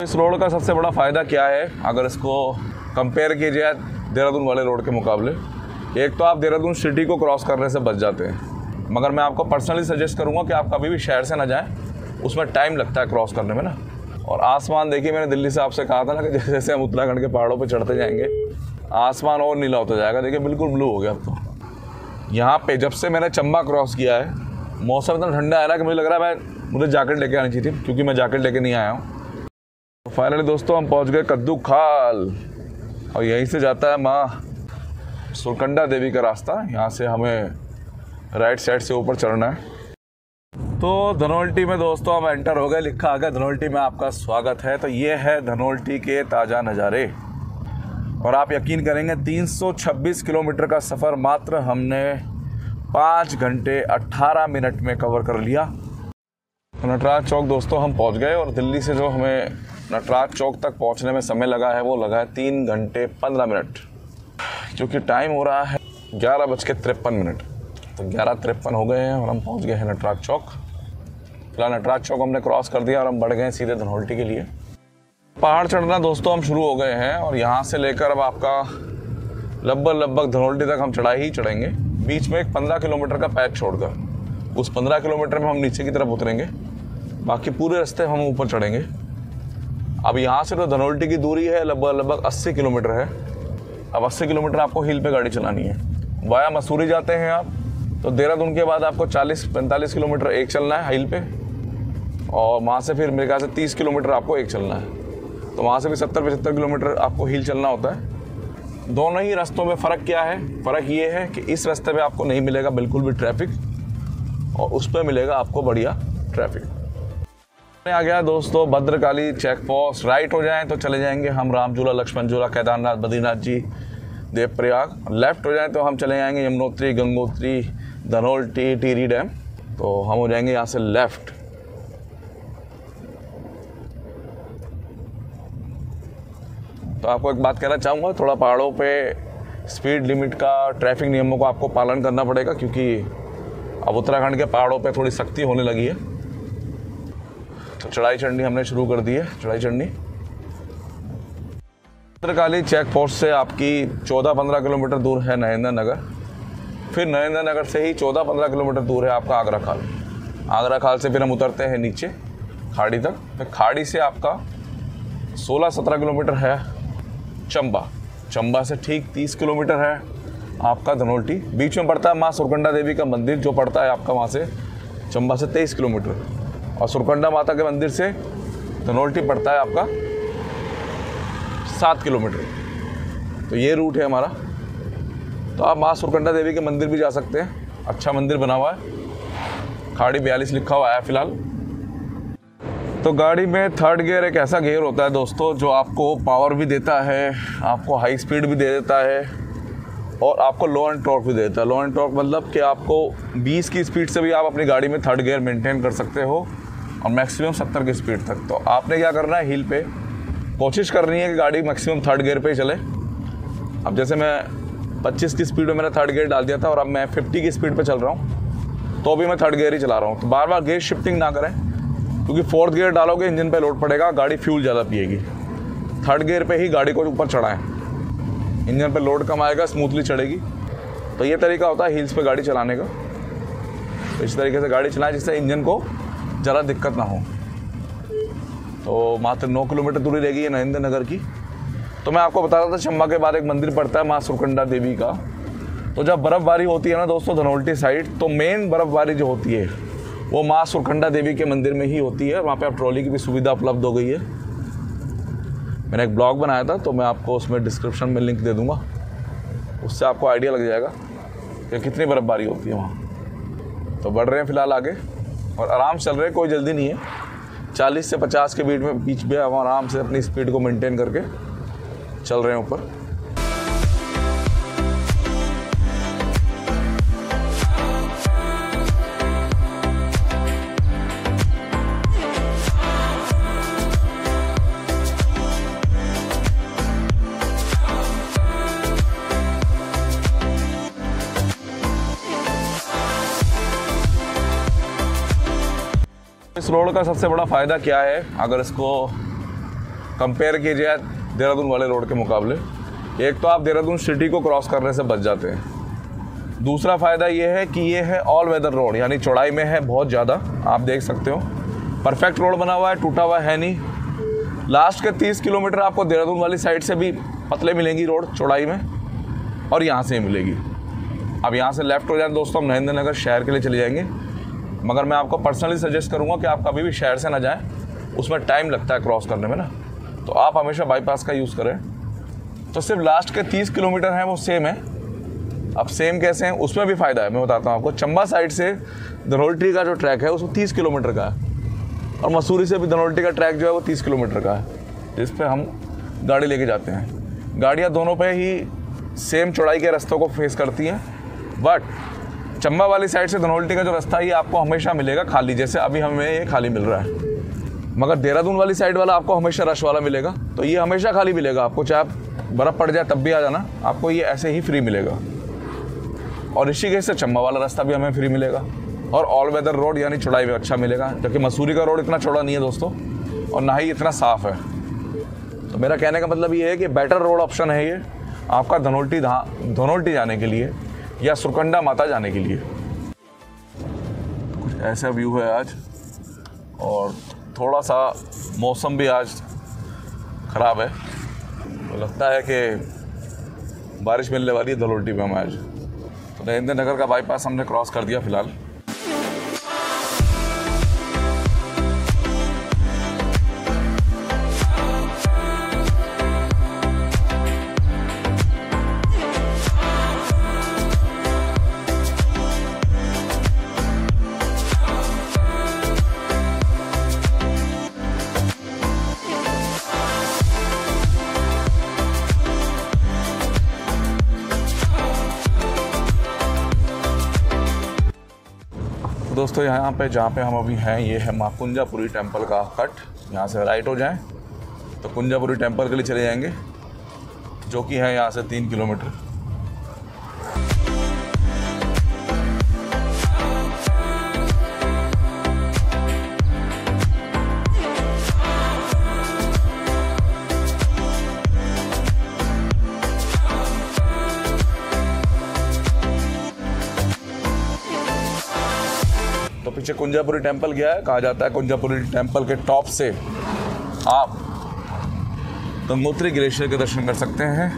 इस रोड का सबसे बड़ा फ़ायदा क्या है अगर इसको कंपेयर किया जाए देहरादून वाले रोड के मुकाबले। एक तो आप देहरादून सिटी को क्रॉस करने से बच जाते हैं, मगर मैं आपको पर्सनली सजेस्ट करूंगा कि आप कभी भी शहर से ना जाएं, उसमें टाइम लगता है क्रॉस करने में ना। और आसमान देखिए, मैंने दिल्ली से आपसे कहा था ना कि जैसे जैसे हम उत्तराखंड के पहाड़ों पर चढ़ते जाएंगे आसमान और नीला होता जाएगा। देखिए बिल्कुल ब्लू हो गया अब तो। यहाँ पे जब से मैंने चंबा क्रॉस किया है मौसम इतना ठंडा है ना कि मुझे लग रहा है मुझे जैकेट लेके आनी चाहिए थी, क्योंकि मैं जैकेट लेके नहीं आया हूँ। तो फाइनली दोस्तों हम पहुँच गए कद्दू खाल, और यहीं से जाता है माँ सुरकंडा देवी का रास्ता। यहाँ से हमें राइट साइड से ऊपर चढ़ना है। तो धनोल्टी में दोस्तों हम एंटर हो गए, लिखा आ गया धनोल्टी में आपका स्वागत है। तो ये है धनोल्टी के ताज़ा नज़ारे, और आप यकीन करेंगे 326 किलोमीटर का सफ़र मात्र हमने 5 घंटे 18 मिनट में कवर कर लिया। नटराज चौक दोस्तों हम पहुंच गए, और दिल्ली से जो हमें नटराज चौक तक पहुंचने में समय लगा है वो लगा है 3 घंटे 15 मिनट, क्योंकि टाइम हो रहा है 11:53। तो 11:53 हो गए हैं और हम पहुंच गए हैं नटराज चौक। फिलहाल नटराज चौक हमने क्रॉस कर दिया और हम बढ़ गए सीधे धनोल्टी के लिए। पहाड़ चढ़ना दोस्तों हम शुरू हो गए हैं, और यहाँ से लेकर अब आपका लगभग धनोल्टी तक हम चढ़ाई ही चढ़ेंगे। बीच में एक 15 किलोमीटर का पैच छोड़कर, उस 15 किलोमीटर में हम नीचे की तरफ उतरेंगे, बाकी पूरे रास्ते हम ऊपर चढ़ेंगे। अब यहाँ से तो धनोल्टी की दूरी है लगभग 80 किलोमीटर है। अब 80 किलोमीटर आपको हिल पे गाड़ी चलानी है। वाया मसूरी जाते हैं आप तो देहरादून के बाद आपको 40-45 किलोमीटर एक चलना है हिल पे, और वहाँ से फिर मेरे ख्याल से 30 किलोमीटर आपको एक चलना है। तो वहाँ से भी 70-75 किलोमीटर आपको हिल चलना होता है। दोनों ही रास्तों में फ़र्क क्या है? फ़र्क ये है कि इस रास्ते पे आपको नहीं मिलेगा बिल्कुल भी ट्रैफिक, और उस पर मिलेगा आपको बढ़िया ट्रैफिक। आ गया दोस्तों भद्रकाली चेक पोस्ट। राइट हो जाएं तो चले जाएंगे हम रामझूला, लक्ष्मण झूला, केदारनाथ, बद्रीनाथ जी, देवप्रयाग। लेफ़्ट हो जाएं तो हम चले जाएंगे यमुनोत्री, गंगोत्री, धनोल्टी, टिहरी डैम। तो हम हो जाएंगे यहाँ से लेफ़्ट। तो आपको एक बात कहना चाहूँगा, थोड़ा पहाड़ों पे स्पीड लिमिट का, ट्रैफिक नियमों का आपको पालन करना पड़ेगा, क्योंकि अब उत्तराखंड के पहाड़ों पे थोड़ी सख्ती होने लगी है। तो चढ़ाई चढ़नी हमने शुरू कर दी है। चढ़ाई चढ़नी भद्रकाली चेक पोस्ट से आपकी 14-15 किलोमीटर दूर है नरेंद्र नगर। फिर नरेंद्र नगर से ही 14-15 किलोमीटर दूर है आपका आगरा खाल। आगरा खाल से फिर हम उतरते हैं नीचे खाड़ी तक। फिर खाड़ी से आपका 16-17 किलोमीटर है चंबा। चंबा से ठीक 30 किलोमीटर है आपका धनोल्टी। बीच में पड़ता है माँ सुरकंडा देवी का मंदिर, जो पड़ता है आपका वहाँ से चंबा से 23 किलोमीटर, और सुरकंडा माता के मंदिर से धनोल्टी पड़ता है आपका 7 किलोमीटर। तो ये रूट है हमारा। तो आप माँ सुरकंडा देवी के मंदिर भी जा सकते हैं, अच्छा मंदिर बना हुआ है। खाड़ी 42 लिखा हुआ है फिलहाल। तो गाड़ी में थर्ड गियर एक ऐसा गियर होता है दोस्तों जो आपको पावर भी देता है, आपको हाई स्पीड भी दे देता है, और आपको लो एंड टॉर्क भी देता है। लो एंड टॉर्क मतलब कि आपको 20 की स्पीड से भी आप अपनी गाड़ी में थर्ड गियर मेंटेन कर सकते हो, और मैक्सिमम 70 की स्पीड तक। तो आपने क्या करना है, हिल पे कोशिश करनी है कि गाड़ी मैक्सिमम थर्ड गियर पे ही चले। अब जैसे मैं 25 की स्पीड में मैंने थर्ड गियर डाल दिया था, और अब मैं 50 की स्पीड पे चल रहा हूँ, तो भी मैं थर्ड गियर ही चला रहा हूँ। तो बार बार गियर शिफ्टिंग ना करें, क्योंकि फोर्थ गियर डालोगे इंजन पे लोड पड़ेगा, गाड़ी फ्यूल ज़्यादा पिएगी। थर्ड गियर पे ही गाड़ी को ऊपर चढ़ाएं, इंजन पे लोड कम आएगा, स्मूथली चढ़ेगी। तो ये तरीका होता है हिल्स पे गाड़ी चलाने का। तो इस तरीके से गाड़ी चलाएं जिससे इंजन को ज़रा दिक्कत ना हो। तो मात्र 9 किलोमीटर दूरी रहेगी नरेंद्र नगर की। तो मैं आपको बता रहा था चंबा के बाद एक मंदिर पड़ता है माँ सुरकंडा देवी का। तो जब बर्फ़बारी होती है ना दोस्तों धनोल्टी साइड, तो मेन बर्फ़बारी जो होती है वो माँ सुरकंडा देवी के मंदिर में ही होती है। वहाँ पे आप ट्रॉली की भी सुविधा उपलब्ध हो गई है। मैंने एक ब्लॉग बनाया था, तो मैं आपको उसमें डिस्क्रिप्शन में लिंक दे दूँगा, उससे आपको आइडिया लग जाएगा कि कितनी बर्फ़बारी होती है वहाँ। तो बढ़ रहे हैं फ़िलहाल आगे, और आराम से चल रहे हैं, कोई जल्दी नहीं है। 40 से 50 के बीच में हम आराम से अपनी स्पीड को मेंटेन करके चल रहे हैं ऊपर। इस रोड का सबसे बड़ा फ़ायदा क्या है अगर इसको कंपेयर कीजिए देहरादून वाले रोड के मुकाबले, एक तो आप देहरादून सिटी को क्रॉस करने से बच जाते हैं। दूसरा फ़ायदा ये है कि ये है ऑल वेदर रोड, यानी चौड़ाई में है बहुत ज़्यादा, आप देख सकते हो परफेक्ट रोड बना हुआ है, टूटा हुआ है नहीं। लास्ट के 30 किलोमीटर आपको देहरादून वाली साइड से भी पतले मिलेंगी रोड चौड़ाई में, और यहाँ से ही मिलेगी। अब यहाँ से लेफ़्ट हो जाए दोस्तों, हम नरेंद्र नगर शहर के लिए चले जाएंगे, मगर मैं आपको पर्सनली सजेस्ट करूँगा कि आप कभी भी शहर से ना जाएँ, उसमें टाइम लगता है क्रॉस करने में ना, तो आप हमेशा बाईपास का यूज़ करें। तो सिर्फ लास्ट के 30 किलोमीटर हैं वो सेम है। अब सेम कैसे हैं उसमें भी फ़ायदा है, मैं बताता हूँ आपको। चंबा साइड से धनोल्टी का जो ट्रैक है उसको 30 किलोमीटर का है, और मसूरी से भी धनोल्टी का ट्रैक जो है वो 30 किलोमीटर का है, जिस पे हम गाड़ी लेके जाते हैं। गाड़ियाँ दोनों पे ही सेम चौड़ाई के रास्तों को फेस करती हैं, बट चंबा वाली साइड से धनोल्टी का जो रास्ता है ये आपको हमेशा मिलेगा खाली, जैसे अभी हमें ये खाली मिल रहा है। मगर देहरादून वाली साइड वाला आपको हमेशा रश वाला मिलेगा, तो ये हमेशा खाली मिलेगा आपको, चाहे आप बर्फ़ पड़ जाए तब भी आ जाना, आपको ये ऐसे ही फ्री मिलेगा। और ऋषिकेश से चंबा वाला रास्ता भी हमें फ्री मिलेगा, और ऑल वेदर रोड यानी चौड़ाई में अच्छा मिलेगा, जबकि मसूरी का रोड इतना चौड़ा नहीं है दोस्तों, और ना ही इतना साफ़ है। तो मेरा कहने का मतलब ये है कि बेटर रोड ऑप्शन है ये आपका धनोल्टी जाने के लिए या सुरकंडा माता जाने के लिए। कुछ ऐसा व्यू है आज, और थोड़ा सा मौसम भी आज ख़राब है, तो लगता है कि बारिश मिलने वाली है धनोल्टी में हमें आज। तो नरेंद्र नगर का बाईपास हमने क्रॉस कर दिया फ़िलहाल। दोस्तों यहाँ पे जहाँ पे हम अभी हैं ये है माँ कुंजापुरी टेम्पल का कट। यहाँ से राइट हो जाएं तो कुंजापुरी टेम्पल के लिए चले जाएंगे, जो कि है यहाँ से 3 किलोमीटर। तो पीछे कुंजापुरी टेम्पल गया है, कहा जाता है कुंजापुरी टेम्पल के टॉप से आप गंगोत्री ग्लेशियर के दर्शन कर सकते हैं।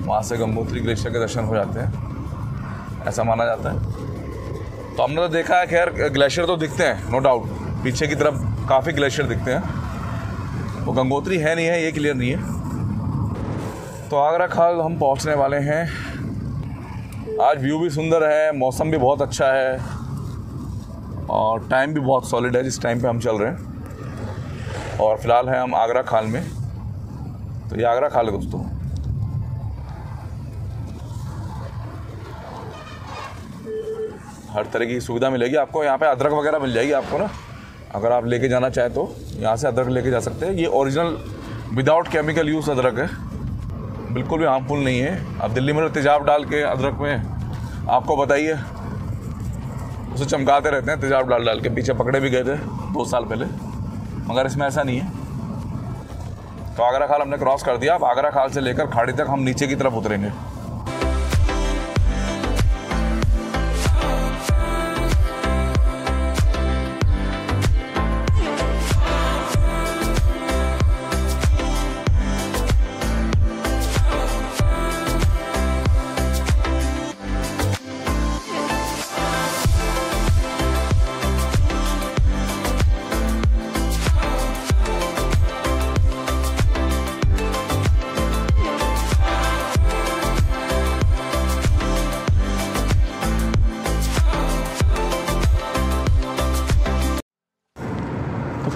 वहाँ से गंगोत्री ग्लेशियर के दर्शन हो जाते हैं, ऐसा माना जाता है। तो हमने तो देखा है, खैर ग्लेशियर तो दिखते हैं नो डाउट, पीछे की तरफ काफ़ी ग्लेशियर दिखते हैं, वो गंगोत्री है नहीं है ये क्लियर नहीं है। तो आगरा खाल हम पहुँचने वाले हैं। आज व्यू भी सुंदर है, मौसम भी बहुत अच्छा है, और टाइम भी बहुत सॉलिड है जिस टाइम पे हम चल रहे हैं। और फिलहाल है हम आगरा खाल में। तो ये आगरा खाल है दोस्तों। हर तरह की सुविधा मिलेगी आपको यहाँ पे, अदरक वगैरह मिल जाएगी आपको ना, अगर आप लेके जाना चाहें तो यहाँ से अदरक लेके जा सकते हैं। ये ओरिजिनल विदाउट केमिकल यूज़ अदरक है, बिल्कुल भी हार्मफुल नहीं है। अब दिल्ली में तेजाब डाल के अदरक में आपको बताइए, उसे चमकाते रहते हैं तेजाब डाल के, पीछे पकड़े भी गए थे 2 साल पहले, मगर इसमें ऐसा नहीं है। तो आगरा खाल हमने क्रॉस कर दिया। अब आगरा खाल से लेकर खाड़ी तक हम नीचे की तरफ उतरेंगे।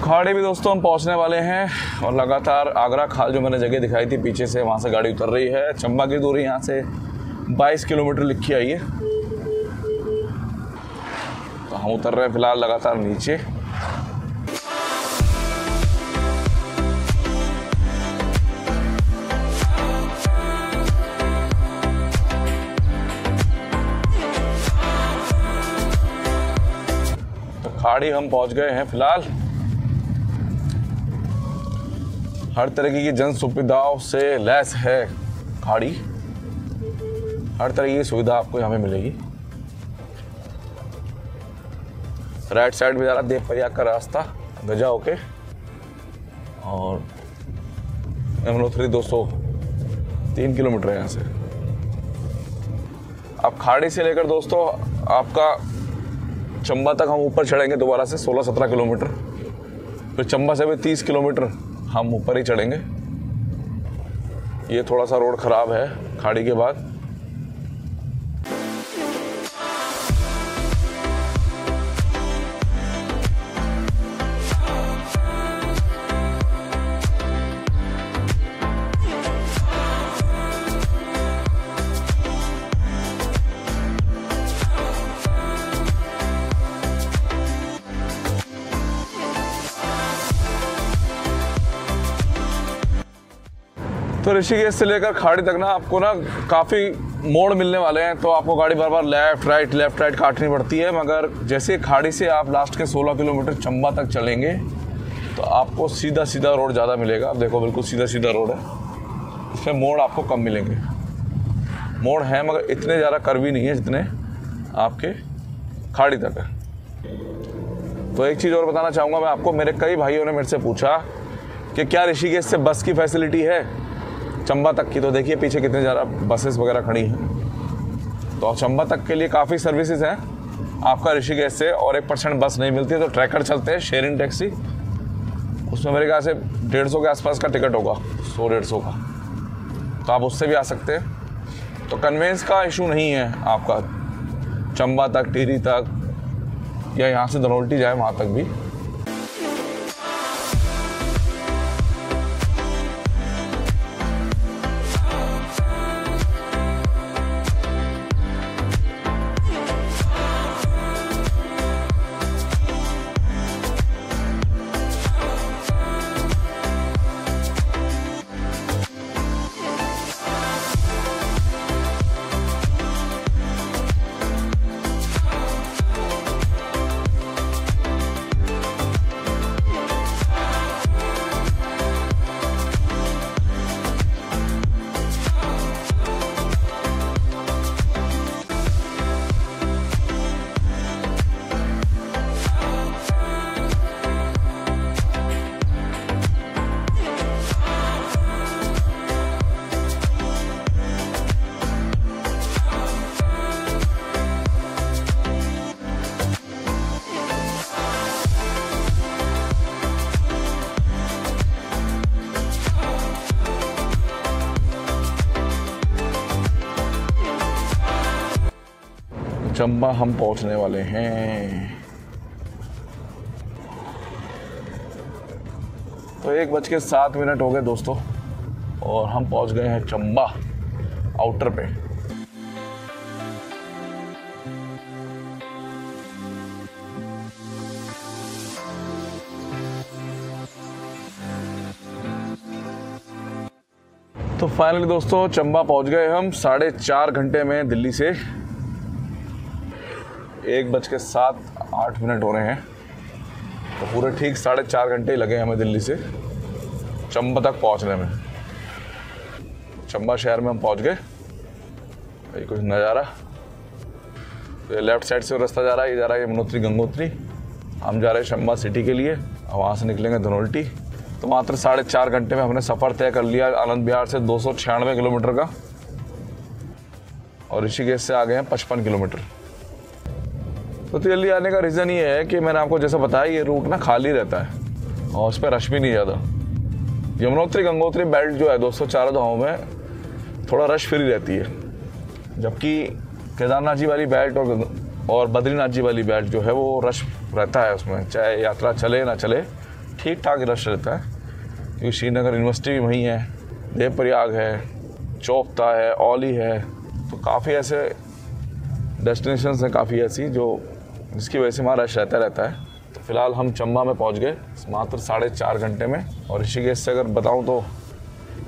खाड़ी भी दोस्तों हम पहुंचने वाले हैं, और लगातार आगरा खाल जो मैंने जगह दिखाई थी पीछे से, वहां से गाड़ी उतर रही है। चंबा की दूरी यहाँ से 22 किलोमीटर लिखी आई है। तो हम उतर रहे हैं फिलहाल लगातार नीचे। तो खाड़ी हम पहुंच गए हैं फिलहाल। हर तरीके की जन सुविधाओं से लैस है खाड़ी। हर तरह की सुविधा आपको यहाँ पे मिलेगी। राइट साइड में जा रहा देवप्रयाग का रास्ता गजा होके, और यमुनोत्री 203 किलोमीटर है यहाँ से। अब खाड़ी से लेकर दोस्तों आपका चंबा तक हम ऊपर चढ़ेंगे दोबारा से 16-17 किलोमीटर, फिर चंबा से भी 30 किलोमीटर हम ऊपर ही चढ़ेंगे। ये थोड़ा सा रोड ख़राब है खाड़ी के बाद। तो ऋषिकेश से लेकर खाड़ी तक ना आपको ना काफ़ी मोड़ मिलने वाले हैं, तो आपको गाड़ी बार बार लेफ़्ट राइट काटनी पड़ती है। मगर जैसे खाड़ी से आप लास्ट के 16 किलोमीटर चंबा तक चलेंगे तो आपको सीधा सीधा रोड ज़्यादा मिलेगा। आप देखो बिल्कुल सीधा सीधा रोड है, इसमें मोड़ आपको कम मिलेंगे। मोड़ हैं मगर इतने ज़्यादा कर्वी नहीं है जितने आपके खाड़ी तक है। तो एक चीज़ और बताना चाहूँगा मैं आपको, मेरे कई भाइयों ने मेरे से पूछा कि क्या ऋषिकेश से बस की फैसिलिटी है चंबा तक की। तो देखिए पीछे कितने ज़्यादा बसेस वगैरह खड़ी हैं। तो चंबा तक के लिए काफ़ी सर्विसेज हैं आपका ऋषिकेश से, और 1% बस नहीं मिलती है तो ट्रैकर चलते हैं, शेयरिंग टैक्सी। उसमें मेरे ख्याल से 150 के आसपास का टिकट होगा, 100-150 का, तो आप उससे भी आ सकते हैं। तो कन्वेंस का इशू नहीं है आपका चंबा तक, टिहरी तक, या यहाँ से धनोल्टी जाए वहाँ तक भी। चंबा हम पहुंचने वाले हैं। तो 1:07 हो गए दोस्तों, और हम पहुंच गए हैं चंबा आउटर पे। तो फाइनली दोस्तों चंबा पहुंच गए हम 4.5 घंटे में दिल्ली से। 1:07 हो रहे हैं, तो पूरे ठीक 4.5 घंटे लगे हमें दिल्ली से चंबा तक पहुंचने में। चंबा शहर में हम पहुंच गए। ये कुछ नज़ारा, तो ये लेफ्ट साइड से रास्ता जा रहा है, ये जा रहा है यमुनोत्री गंगोत्री। हम जा रहे हैं चंबा सिटी के लिए, और वहाँ से निकलेंगे धनोल्टी। तो मात्र 4.5 घंटे में हमने सफ़र तय कर लिया आनंद विहार से 296 किलोमीटर का, और ऋषिकेश से आ गए हैं 55 किलोमीटर। तो जल्दी आने का रीज़न ये है कि मैंने आपको जैसा बताया ये रूट ना खाली रहता है और उस पर रश भी नहीं ज़्यादा। यमुनोत्री गंगोत्री बेल्ट जो है दोस्तों चारों धामों में थोड़ा रश फ्री रहती है, जबकि केदारनाथ जी वाली बेल्ट और बद्रीनाथ जी वाली बेल्ट जो है वो रश रहता है उसमें, चाहे यात्रा चले ना चले ठीक ठाक रश रहता है। क्योंकि श्रीनगर यूनिवर्सिटी भी वहीं है, देवप्रयाग है, चौपता है, औली है, तो काफ़ी ऐसे डेस्टिनेशंस हैं काफ़ी ऐसी जिसकी वजह से वहाँ रश रहता है। तो फिलहाल हम चंबा में पहुँच गए मात्र 4.5 घंटे में, और ऋषिकेश से अगर बताऊँ तो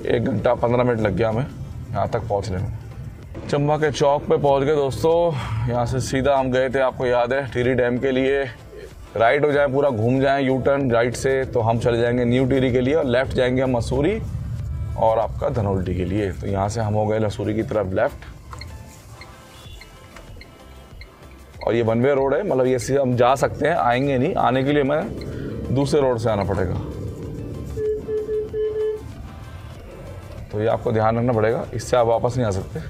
1 घंटा 15 मिनट लग गया हमें यहाँ तक पहुँचने में। चंबा के चौक पे पहुँच गए दोस्तों। यहाँ से सीधा हम गए थे, आपको याद है, टिहरी डैम के लिए राइट हो जाए, पूरा घूम जाए यू टर्न राइट से, तो हम चले जाएंगे न्यू टिहरी के लिए और लेफ़्ट जाएंगे हम मसूरी और आपका धनौल्टी के लिए। तो यहाँ से हम हो गए मसूरी की तरफ लेफ़्ट, और ये वन वे रोड है, मतलब ये से हम जा सकते हैं, आएंगे नहीं, आने के लिए हमें दूसरे रोड से आना पड़ेगा। तो ये आपको ध्यान रखना पड़ेगा, इससे आप वापस नहीं आ सकते।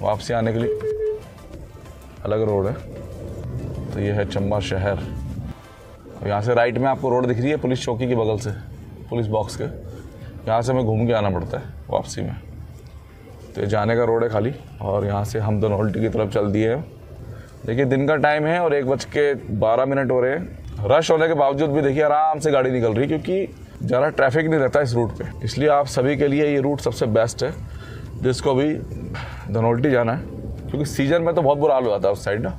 वापसी आने के लिए अलग रोड है। तो ये है चंबा शहर। और यहाँ से राइट में आपको रोड दिख रही है पुलिस चौकी के बगल से, पुलिस बॉक्स के, यहाँ से हमें घूम के आना पड़ता है वापसी में। तो ये जाने का रोड है खाली, और यहाँ से हम धनौल्टी की तरफ चल दिए हैं। देखिए दिन का टाइम है और 1:12 हो रहे हैं। रश होने के बावजूद भी देखिए आराम से गाड़ी निकल रही है, क्योंकि ज़्यादा ट्रैफिक नहीं रहता इस रूट पे। इसलिए आप सभी के लिए ये रूट सबसे बेस्ट है जिसको भी धनौल्टी जाना है, क्योंकि सीजन में तो बहुत बुरा हाल हो जाता है उस साइड ना,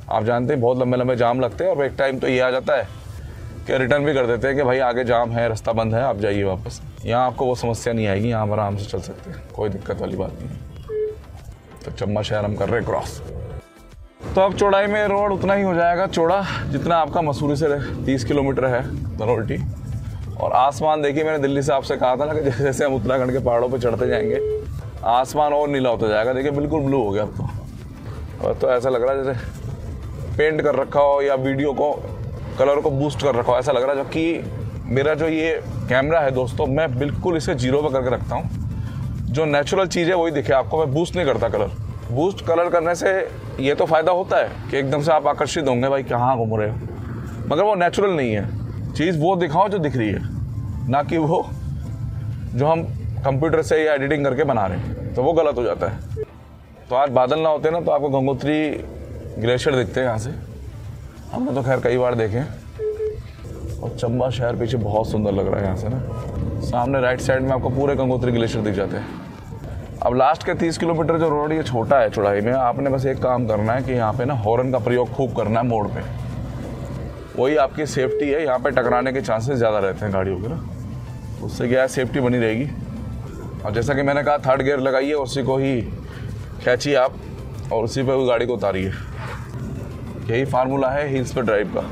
आप जानते हैं बहुत लंबे लंबे जाम लगते हैं। और एक टाइम तो ये आ जाता है कि रिटर्न भी कर देते हैं कि भाई आगे जाम है, रास्ता बंद है, आप जाइए वापस। यहाँ आपको वो समस्या नहीं आएगी, यहाँ पर आराम से चल सकते हैं, कोई दिक्कत वाली बात नहीं। तो चंबा शहर हम कर रहे हैं क्रॉस। तो अब चौड़ाई में रोड उतना ही हो जाएगा चौड़ा जितना आपका मसूरी से 30 किलोमीटर है धनौल्टी। और आसमान देखिए, मैंने दिल्ली से आपसे कहा था ना कि जैसे जैसे हम उत्तराखंड के पहाड़ों पर चढ़ते जाएंगे आसमान और नीला होता जाएगा। देखिए बिल्कुल ब्लू हो गया अब तो। और तो ऐसा लग रहा है जैसे पेंट कर रखा हो या वीडियो को कलर को बूस्ट कर रखा हो, ऐसा लग रहा है। जबकि मेरा जो ये कैमरा है दोस्तों, मैं बिल्कुल इसे 0 पर करके रखता हूँ। जो नेचुरल चीज़ है वही दिखे आपको, मैं बूस्ट नहीं करता कलर। बूस्ट कलर करने से ये तो फ़ायदा होता है कि एकदम से आप आकर्षित होंगे भाई कहाँ घूम रहे हो, मगर वो नेचुरल नहीं है। चीज़ वो दिखाओ जो दिख रही है, ना कि वो जो हम कंप्यूटर से या एडिटिंग करके बना रहे हैं, तो वो गलत हो जाता है। तो आज बादल ना होते ना तो आपको गंगोत्री ग्लेशियर दिखते हैं यहाँ से, हमने तो खैर कई बार देखे। और चंबा शहर पीछे बहुत सुंदर लग रहा है यहाँ से ना, सामने राइट साइड में आपको पूरे गंगोत्री ग्लेशियर दिख जाते हैं। अब लास्ट के 30 किलोमीटर जो रोड ये छोटा है चौड़ाई में, आपने बस एक काम करना है कि यहाँ पे ना हॉर्न का प्रयोग खूब करना है मोड़ पे, वही आपकी सेफ्टी है। यहाँ पे टकराने के चांसेस ज़्यादा रहते हैं गाड़ियों के ना, उससे क्या है सेफ्टी बनी रहेगी। और जैसा कि मैंने कहा 3rd गियर लगाइए, उसी को ही खींचिए आप और उसी पे वो गाड़ी को उतारिए। यही फार्मूला है हिल्स पे ड्राइव का,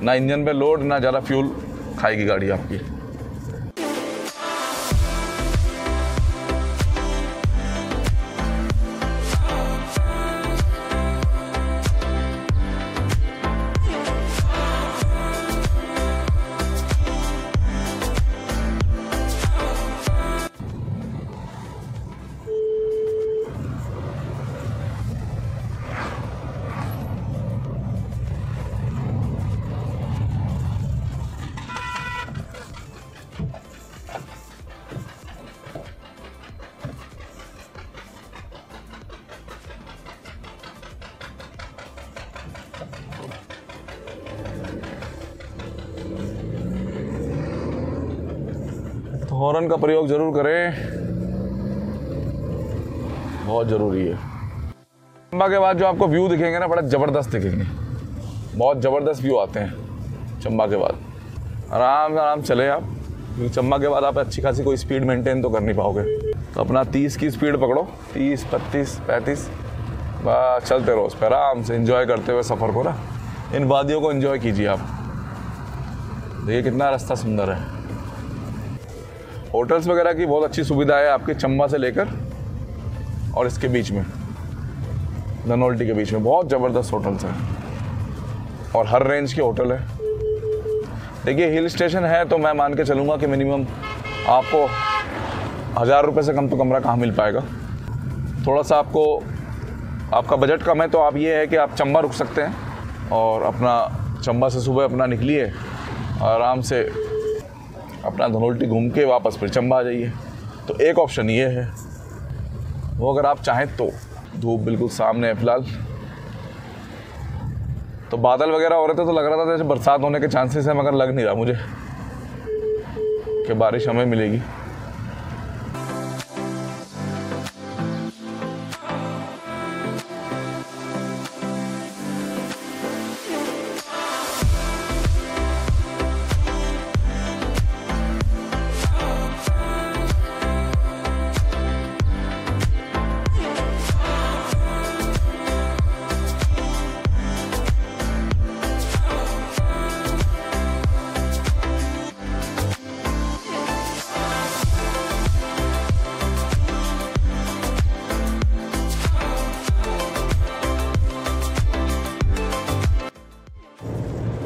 ना इंजन पे लोड ना ज़्यादा फ्यूल खाएगी गाड़ी आपकी। हॉर्न का प्रयोग जरूर करें, बहुत ज़रूरी है। चंबा के बाद जो आपको व्यू दिखेंगे ना बड़ा ज़बरदस्त दिखेंगे, बहुत ज़बरदस्त व्यू आते हैं चंबा के बाद। आराम चले आप, क्योंकि चंबा के बाद आप अच्छी खासी कोई स्पीड मेंटेन तो कर नहीं पाओगे। तो अपना 30 की स्पीड पकड़ो, 30, 32, 35, बस चलते रहो उस पर आराम से एंजॉय करते हुए सफ़र को ना। इन वादियों को एंजॉय कीजिए आप, देखिए कितना रास्ता सुंदर है। होटल्स वगैरह की बहुत अच्छी सुविधा है आपके चंबा से लेकर और इसके बीच में धनौल्टी के बीच में बहुत ज़बरदस्त होटल्स हैं और हर रेंज के होटल है। देखिए हिल स्टेशन है तो मैं मान के चलूँगा कि मिनिमम आपको 1000 रुपये से कम तो कमरा कहाँ मिल पाएगा। थोड़ा सा आपका बजट कम है तो आप ये है कि आप चंबा रुक सकते हैं और अपना चंबा से सुबह अपना निकलिए, आराम से अपना धनौल्टी घूम के वापस फिर चंबा आ जाइए। तो एक ऑप्शन ये है, वो अगर आप चाहें तो। धूप बिल्कुल सामने है फिलहाल, तो बादल वगैरह हो रहे थे तो लग रहा था जैसे बरसात होने के चांसेस है, मगर लग नहीं रहा मुझे कि बारिश हमें मिलेगी।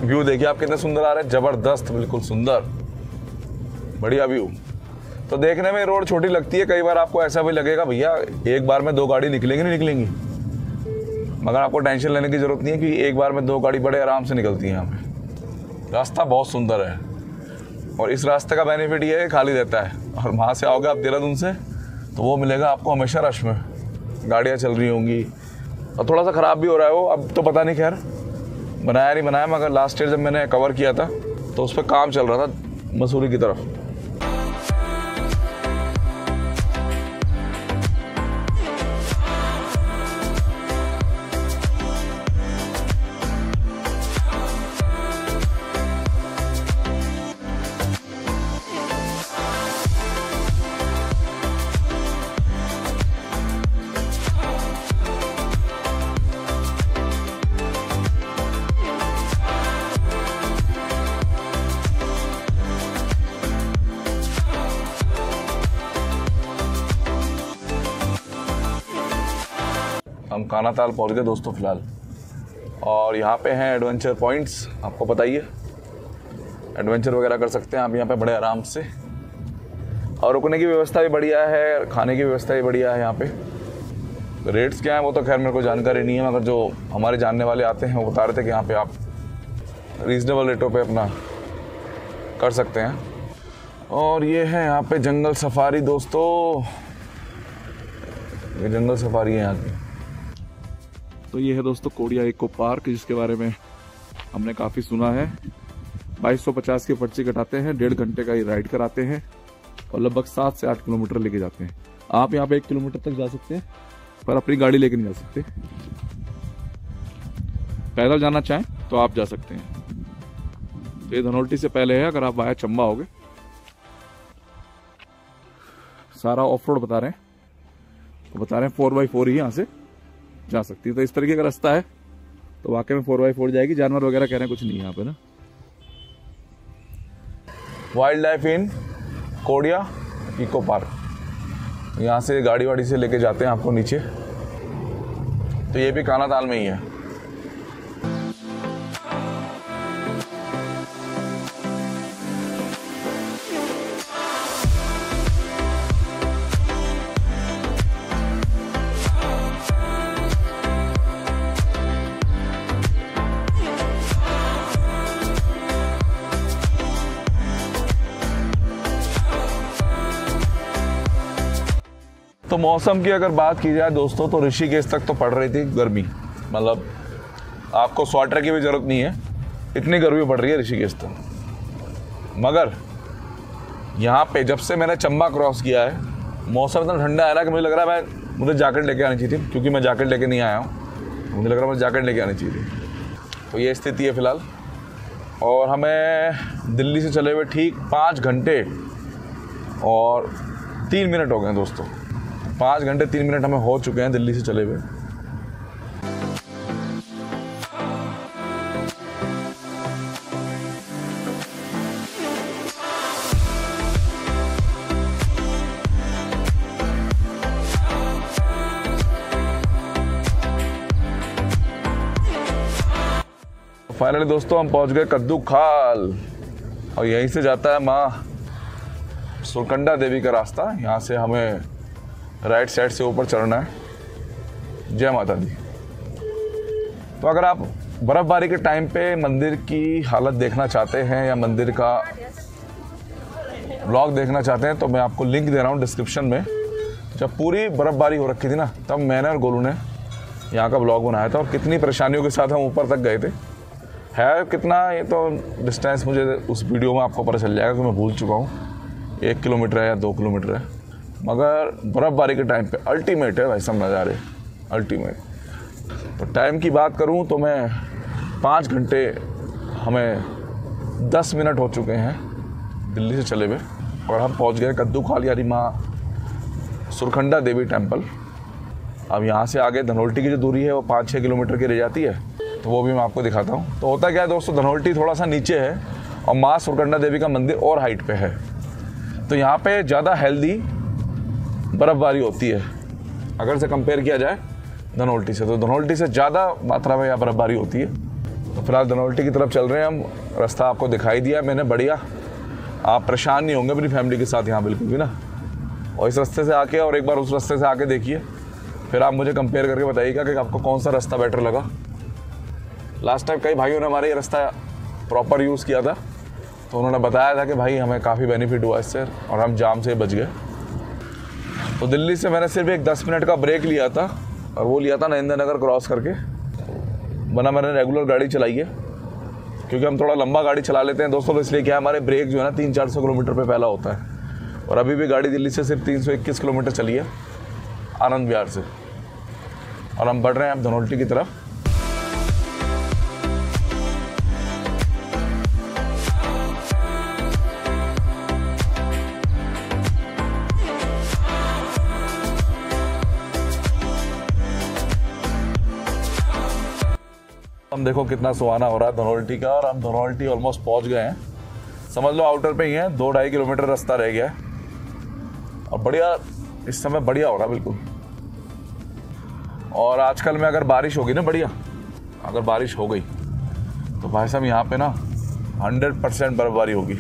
व्यू देखिए आप कितने सुंदर आ रहे हैं, ज़बरदस्त, बिल्कुल सुंदर, बढ़िया व्यू। तो देखने में रोड छोटी लगती है, कई बार आपको ऐसा भी लगेगा भैया एक बार में 2 गाड़ी निकलेंगी नहीं निकलेंगी, मगर आपको टेंशन लेने की ज़रूरत नहीं है कि एक बार में 2 गाड़ी बड़े आराम से निकलती हैं यहाँ पे। रास्ता बहुत सुंदर है और इस रास्ते का बेनिफिट ये है खाली रहता है, और वहाँ से आओगे आप देहरादून से तो वो मिलेगा आपको हमेशा रश में, गाड़ियाँ चल रही होंगी। और थोड़ा सा ख़राब भी हो रहा है वो, अब तो पता नहीं, खैर बनाया नहीं बनाया, मगर लास्ट ईयर जब मैंने कवर किया था तो उस पर काम चल रहा था मसूरी की तरफ। हम कानाताल पहुंच गए दोस्तों फ़िलहाल, और यहाँ पे हैं एडवेंचर पॉइंट्स, आपको पता ही है, एडवेंचर वगैरह कर सकते हैं आप यहाँ पे बड़े आराम से, और रुकने की व्यवस्था भी बढ़िया है, खाने की व्यवस्था भी बढ़िया है यहाँ पे। रेट्स क्या हैं वो तो खैर मेरे को जानकारी नहीं है, मगर जो हमारे जानने वाले आते हैं वो बता रहे थे कि यहाँ पे आप रीज़नेबल रेटों पे अपना कर सकते हैं। और ये है यहाँ पे जंगल सफारी दोस्तों, ये जंगल सफारी है यहाँ की। तो ये है दोस्तों कोडिया इको पार्क, जिसके बारे में हमने काफ़ी सुना है। 2250 की पर्ची कटाते हैं, 1.5 घंटे का ये राइड कराते हैं और लगभग 7 से 8 किलोमीटर लेके जाते हैं। आप यहाँ पे 1 किलोमीटर तक जा सकते हैं, पर अपनी गाड़ी लेके नहीं जा सकते। पैदल जाना चाहें तो आप जा सकते हैं। तो ये धनोल्टी से पहले है, अगर आप वाया चंबा आओगे। सारा ऑफ रोड बता रहे हैं, तो बता रहे हैं 4x4 ही यहाँ से जा सकती है। तो इस तरीके का रास्ता है, तो वाकई में 4x4 जाएगी। जानवर वगैरह कह रहे हैं कुछ नहीं है यहाँ पे ना। Wild life in Kodia eco park, यहाँ से गाड़ी वाड़ी से लेके जाते हैं आपको नीचे। तो ये भी कानाताल में ही है। तो मौसम की अगर बात की जाए दोस्तों, तो ऋषिकेश तक तो पड़ रही थी गर्मी, मतलब आपको स्वेटर की भी ज़रूरत नहीं है, इतनी गर्मी पड़ रही है ऋषिकेश तक। मगर यहाँ पे जब से मैंने चंबा क्रॉस किया है, मौसम इतना ठंडा है ना कि मुझे लग रहा है मुझे जैकेट लेके आनी चाहिए थी, क्योंकि मैं जैकेट लेके नहीं आया हूँ। मुझे लग रहा है मुझे जैकेट लेके आनी चाहिए थी। तो ये स्थिति है फ़िलहाल, और हमें दिल्ली से चले हुए ठीक 5 घंटे और 3 मिनट हो गए दोस्तों। 5 घंटे 3 मिनट हमें हो चुके हैं दिल्ली से चले हुए। फाइनली दोस्तों हम पहुंच गए कद्दू खाल, और यहीं से जाता है माँ सुरकंडा देवी का रास्ता। यहाँ से हमें राइट साइड से ऊपर चढ़ना है। जय माता दी। तो अगर आप बर्फ़बारी के टाइम पे मंदिर की हालत देखना चाहते हैं या मंदिर का व्लॉग देखना चाहते हैं, तो मैं आपको लिंक दे रहा हूँ डिस्क्रिप्शन में। जब पूरी बर्फ़बारी हो रखी थी ना, तब मैंने और गोलू ने यहाँ का व्लॉग बनाया था, और कितनी परेशानियों के साथ हम ऊपर तक गए थे। है कितना, ये तो डिस्टेंस मुझे उस वीडियो में आपको पता चल जाएगा कि मैं भूल चुका हूँ, 1 किलोमीटर है या 2 किलोमीटर है। मगर बर्फ़बारी के टाइम पे अल्टीमेट है भाई सब नज़ारे, अल्टीमेट। तो टाइम की बात करूँ तो मैं 5 घंटे हमें 10 मिनट हो चुके हैं दिल्ली से चले हुए, और हम पहुँच गए कद्दू खाल यानी माँ सुरखंडा देवी टेम्पल। अब यहाँ से आगे धनोल्टी की जो दूरी है वो 5-6 किलोमीटर की रह जाती है, तो वो भी मैं आपको दिखाता हूँ। तो होता क्या है दोस्तों, धनोल्टी थोड़ा सा नीचे है और माँ सुरकंडा देवी का मंदिर और हाइट पे है। तो यहाँ पे ज़्यादा हेल्दी बर्फ़बारी होती है अगर से कंपेयर किया जाए धनोल्टी से। तो धनोल्टी से ज़्यादा मात्रा में यहाँ बर्फ़बारी होती है। तो फिलहाल धनौल्टी की तरफ चल रहे हैं हम। रास्ता आपको दिखाई दिया मैंने, बढ़िया, आप परेशान नहीं होंगे अपनी फैमिली के साथ यहाँ बिल्कुल भी ना। और इस रास्ते से आके और एक बार उस रास्ते से आके देखिए, फिर आप मुझे कंपेयर करके बताइएगा कि आपको कौन सा रास्ता बेटर लगा। लास्ट टाइम कई भाइयों ने हमारे ये रास्ता प्रॉपर यूज़ किया था, तो उन्होंने बताया था कि भाई हमें काफ़ी बेनिफिट हुआ इससे और हम जाम से बच गए। तो दिल्ली से मैंने सिर्फ एक 10 मिनट का ब्रेक लिया था, और वो लिया था नरेंद्र नगर क्रॉस करके, वरना मैंने रेगुलर गाड़ी चलाई है, क्योंकि हम थोड़ा लंबा गाड़ी चला लेते हैं दोस्तों। तो इसलिए क्या हमारे ब्रेक जो है ना 300-400 किलोमीटर पे पहला होता है। और अभी भी गाड़ी दिल्ली से सिर्फ 321 किलोमीटर चली है आनंद विहार से, और हम बढ़ रहे हैं अब धनौल्टी की तरफ। हम देखो कितना सुहाना हो रहा है धनौल्टी का, और हम धनौल्टी ऑलमोस्ट पहुंच गए हैं। समझ लो आउटर पे ही है, 2-2.5 किलोमीटर रास्ता रह गया है। और बढ़िया, इस समय बढ़िया हो रहा है बिल्कुल। और आजकल में अगर बारिश होगी ना, बढ़िया अगर बारिश हो गई तो भाई साहब यहाँ पे ना 100% बर्फबारी होगी।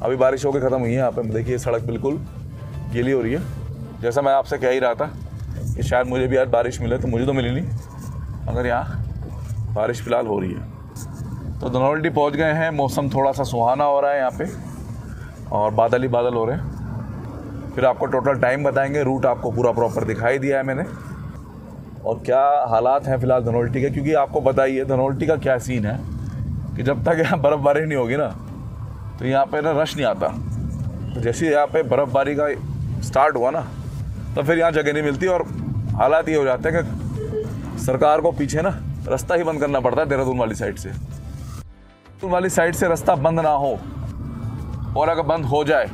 अभी बारिश होकर ख़त्म हुई है यहाँ पे, देखिए सड़क बिल्कुल गीली हो रही है। जैसा मैं आपसे कह ही रहा था कि शायद मुझे भी आज बारिश मिले, तो मुझे तो मिली नहीं, मगर यहाँ बारिश फ़िलहाल हो रही है। तो धनौल्टी पहुँच गए हैं। मौसम थोड़ा सा सुहाना हो रहा है यहाँ पे, और बादल ही बादल हो रहे हैं। फिर आपको टोटल टाइम बताएंगे, रूट आपको पूरा प्रॉपर दिखाई दिया है मैंने, और क्या हालात हैं फ़िलहाल धनौल्टी के। क्योंकि आपको बताइए धनौल्टी का क्या सीन है कि जब तक यहाँ बर्फ़बारी नहीं होगी ना, तो यहाँ पे ना रश नहीं आता। तो जैसे यहाँ पे बर्फ़बारी का स्टार्ट हुआ ना, तो फिर यहाँ जगह नहीं मिलती, और हालात ये हो जाते हैं कि सरकार को पीछे ना रास्ता ही बंद करना पड़ता है देहरादून वाली साइड से। देहरादून वाली साइड से रास्ता बंद ना हो, और अगर बंद हो जाए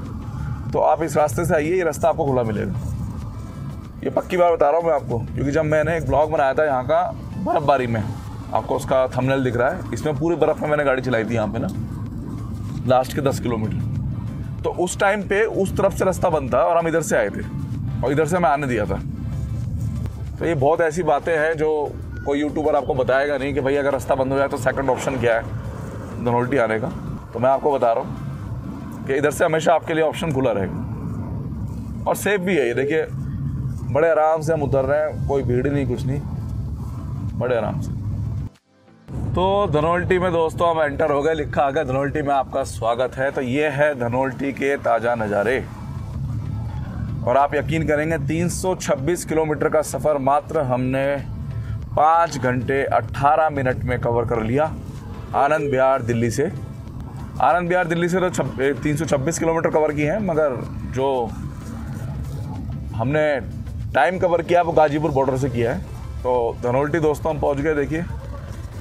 तो आप इस रास्ते से आइए, ये रास्ता आपको खुला मिलेगा। ये पक्की बात बता रहा हूँ मैं आपको, क्योंकि जब मैंने एक ब्लॉग बनाया था यहाँ का बर्फ़बारी में, आपको उसका थंबनेल दिख रहा है, इसमें पूरी बर्फ़ में मैंने गाड़ी चलाई थी यहाँ पे ना, लास्ट के 10 किलोमीटर। तो उस टाइम पे उस तरफ से रास्ता बंद था और हम इधर से आए थे, और इधर से मैं आने दिया था। तो ये बहुत ऐसी बातें हैं जो कोई यूट्यूबर आपको बताएगा नहीं कि भाई अगर रास्ता बंद हो जाए तो सेकंड ऑप्शन क्या है धनौल्टी आने का। तो मैं आपको बता रहा हूँ कि इधर से हमेशा आपके लिए ऑप्शन खुला रहेगा, और सेफ भी है। ये देखिए बड़े आराम से हम उतर रहे हैं, कोई भीड़ नहीं, कुछ नहीं, बड़े आराम से। तो धनौल्टी में दोस्तों हम एंटर हो गए, लिखा आ गया धनौल्टी में आपका स्वागत है। तो ये है धनौल्टी के ताज़ा नज़ारे, और आप यकीन करेंगे 326 किलोमीटर का सफ़र मात्र हमने 5 घंटे 18 मिनट में कवर कर लिया आनंद विहार दिल्ली से। आनंद विहार दिल्ली से तो 326 किलोमीटर कवर किए हैं, मगर जो हमने टाइम कवर किया वो गाजीपुर बॉर्डर से किया है। तो धनौल्टी दोस्तों हम पहुंच गए। देखिए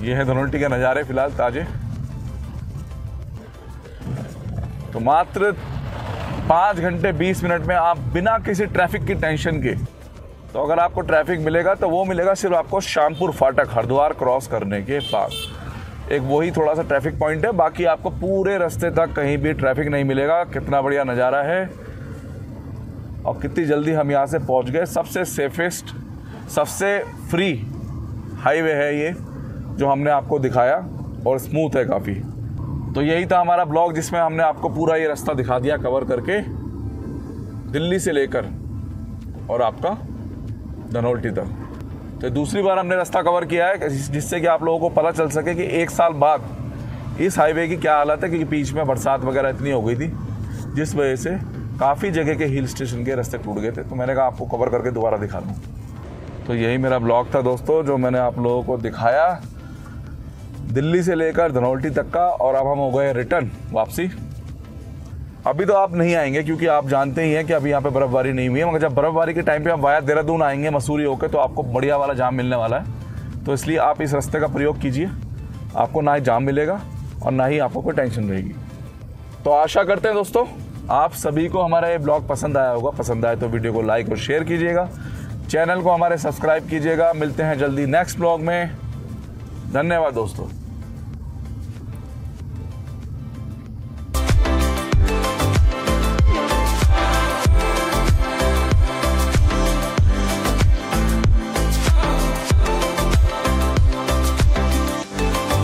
ये है धनौल्टी के नज़ारे फ़िलहाल ताज़े। तो मात्र 5 घंटे 20 मिनट में आप बिना किसी ट्रैफिक की टेंशन के, तो अगर आपको ट्रैफिक मिलेगा तो वो मिलेगा सिर्फ आपको शामपुर फाटक हरिद्वार क्रॉस करने के बाद। एक वही थोड़ा सा ट्रैफिक पॉइंट है, बाकी आपको पूरे रास्ते तक कहीं भी ट्रैफिक नहीं मिलेगा। कितना बढ़िया नज़ारा है, और कितनी जल्दी हम यहाँ से पहुँच गए। सबसे सेफेस्ट, सबसे फ्री हाईवे है ये जो हमने आपको दिखाया, और स्मूथ है काफ़ी। तो यही था हमारा ब्लॉग, जिसमें हमने आपको पूरा ये रास्ता दिखा दिया कवर करके, दिल्ली से लेकर और आपका धनौल्टी तक। तो दूसरी बार हमने रास्ता कवर किया है, जिससे कि आप लोगों को पता चल सके कि 1 साल बाद इस हाईवे की क्या हालत है। क्योंकि बीच में बरसात वगैरह इतनी हो गई थी, जिस वजह से काफ़ी जगह के हिल स्टेशन के रास्ते टूट गए थे। तो मैंने कहा आपको कवर करके दोबारा दिखा दूँ। तो यही मेरा ब्लॉग था दोस्तों, जो मैंने आप लोगों को दिखाया दिल्ली से लेकर धनौल्टी तक का। और अब हम हो गए रिटर्न, वापसी। अभी तो आप नहीं आएंगे, क्योंकि आप जानते ही हैं कि अभी यहाँ पे बर्फ़बारी नहीं हुई है, मगर जब बर्फ़बारी के टाइम पे आप वाया देहरादून आएंगे मसूरी होकर, तो आपको बढ़िया वाला जाम मिलने वाला है। तो इसलिए आप इस रास्ते का प्रयोग कीजिए, आपको ना ही जाम मिलेगा और ना ही आपको कोई टेंशन रहेगी। तो आशा करते हैं दोस्तों आप सभी को हमारा ये ब्लॉग पसंद आया होगा। पसंद आए तो वीडियो को लाइक और शेयर कीजिएगा, चैनल को हमारे सब्सक्राइब कीजिएगा। मिलते हैं जल्दी नेक्स्ट ब्लॉग में। धन्यवाद दोस्तों।